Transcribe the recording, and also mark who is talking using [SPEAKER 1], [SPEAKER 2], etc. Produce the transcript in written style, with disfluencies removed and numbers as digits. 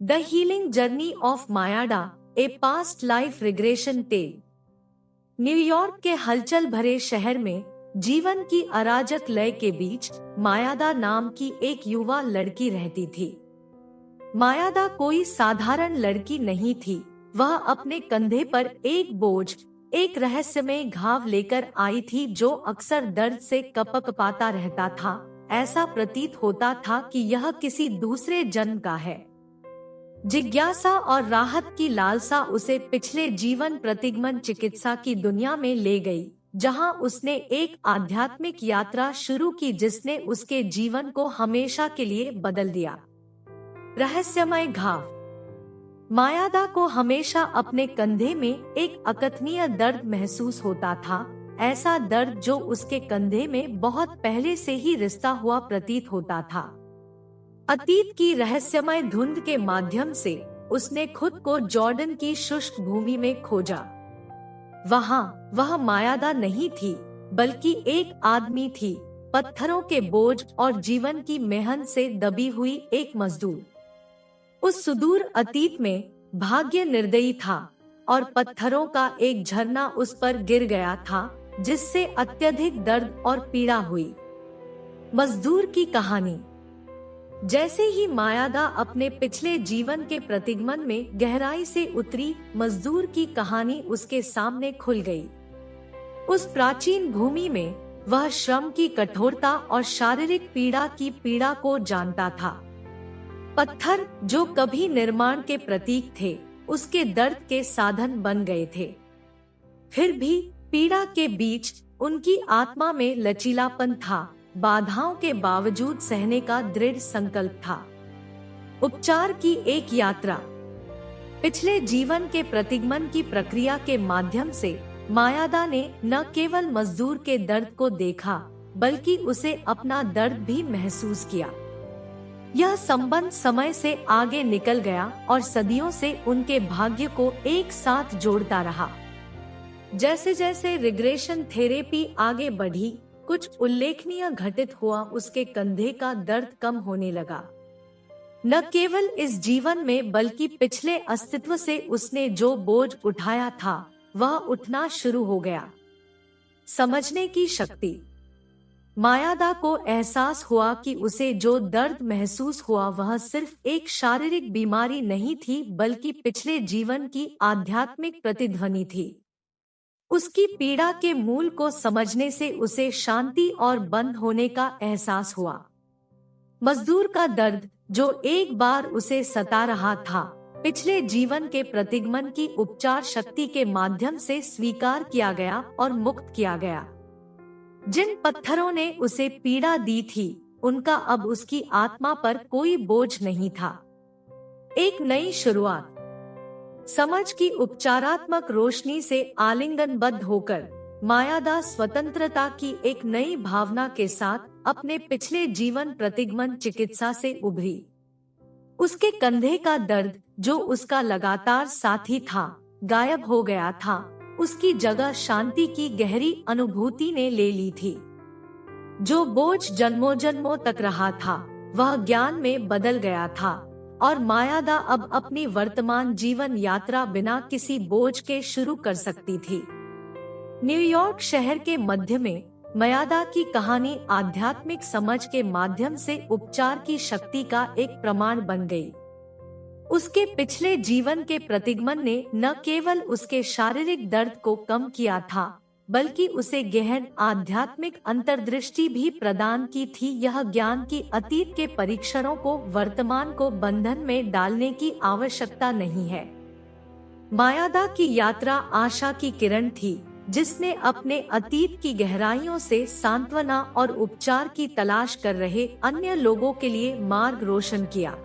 [SPEAKER 1] The healing journey of Mayada, a past life regression tale. New York के हलचल भरे शहर में जीवन की अराजक लय के बीच मायादा नाम की एक युवा लड़की रहती थी। मायादा कोई साधारण लड़की नहीं थी। वह अपने कंधे पर एक बोझ, एक रहस्यमय घाव लेकर आई थी जो अक्सर दर्द से कपकपाता रहता था। ऐसा प्रतीत होता था कि यह किसी दूसरे जन्म का है। जिज्ञासा और राहत की लालसा उसे पिछले जीवन प्रतिगमन चिकित्सा की दुनिया में ले गई, जहां उसने एक आध्यात्मिक यात्रा शुरू की जिसने उसके जीवन को हमेशा के लिए बदल दिया। रहस्यमय घाव। मायादा को हमेशा अपने कंधे में एक अकथनीय दर्द महसूस होता था। ऐसा दर्द जो उसके कंधे में बहुत पहले से ही रिश्ता हुआ प्रतीत होता था। अतीत की रहस्यमय धुंध के माध्यम से उसने खुद को जॉर्डन की शुष्क भूमि में खोजा। वहाँ वह मायादा नहीं थी, बल्कि एक आदमी थी, पत्थरों के बोझ और जीवन की मेहनत से दबी हुई एक मजदूर। उस सुदूर अतीत में भाग्य निर्दयी था और पत्थरों का एक झरना उस पर गिर गया था, जिससे अत्यधिक दर्द और पीड़ा हुई। मजदूर की कहानी। जैसे ही मायादा अपने पिछले जीवन के प्रतिगमन में गहराई से उतरी, मजदूर की कहानी उसके सामने खुल गई। उस प्राचीन भूमि में वह श्रम की कठोरता और शारीरिक पीड़ा की पीड़ा को जानता था। पत्थर जो कभी निर्माण के प्रतीक थे, उसके दर्द के साधन बन गए थे। फिर भी पीड़ा के बीच उनकी आत्मा में लचीलापन था, बाधाओं के बावजूद सहने का दृढ़ संकल्प था। उपचार की एक यात्रा। पिछले जीवन के प्रतिगमन की प्रक्रिया के माध्यम से मायादा ने न केवल मजदूर के दर्द को देखा, बल्कि उसे अपना दर्द भी महसूस किया। यह संबंध समय से आगे निकल गया और सदियों से उनके भाग्य को एक साथ जोड़ता रहा। जैसे जैसे रिग्रेशन थेरेपी आगे बढ़ी, कुछ उल्लेखनीय घटित हुआ। उसके कंधे का दर्द कम होने लगा। न केवल इस जीवन में, बल्कि पिछले अस्तित्व से उसने जो बोझ उठाया था, वह उठना शुरू हो गया। समझने की शक्ति। मायादा को एहसास हुआ कि उसे जो दर्द महसूस हुआ वह सिर्फ एक शारीरिक बीमारी नहीं थी, बल्कि पिछले जीवन की आध्यात्मिक प्रतिध्वनि थी। उसकी पीड़ा के मूल को समझने से उसे शांति और बंद होने का एहसास हुआ। मजदूर का दर्द जो एक बार उसे सता रहा था, पिछले जीवन के प्रतिगमन की उपचार शक्ति के माध्यम से स्वीकार किया गया और मुक्त किया गया। जिन पत्थरों ने उसे पीड़ा दी थी, उनका अब उसकी आत्मा पर कोई बोझ नहीं था। एक नई शुरुआत। समझ की उपचारात्मक रोशनी से आलिंगनबद्ध होकर मायादा स्वतंत्रता की एक नई भावना के साथ अपने पिछले जीवन प्रतिगमन चिकित्सा से उभरी। उसके कंधे का दर्द जो उसका लगातार साथी था, गायब हो गया था। उसकी जगह शांति की गहरी अनुभूति ने ले ली थी। जो बोझ जन्मों जन्मों तक रहा था, वह ज्ञान में बदल गया था और मायादा अब अपनी वर्तमान जीवन यात्रा बिना किसी बोझ के शुरू कर सकती थी। न्यूयॉर्क शहर के मध्य में मायादा की कहानी आध्यात्मिक समझ के माध्यम से उपचार की शक्ति का एक प्रमाण बन गई। उसके पिछले जीवन के प्रतिगमन ने न केवल उसके शारीरिक दर्द को कम किया था, बल्कि उसे गहन आध्यात्मिक अंतर्दृष्टि भी प्रदान की थी। यह ज्ञान की अतीत के परीक्षणों को वर्तमान को बंधन में डालने की आवश्यकता नहीं है। मायादा की यात्रा आशा की किरण थी, जिसने अपने अतीत की गहराइयों से सांत्वना और उपचार की तलाश कर रहे अन्य लोगों के लिए मार्ग रोशन किया।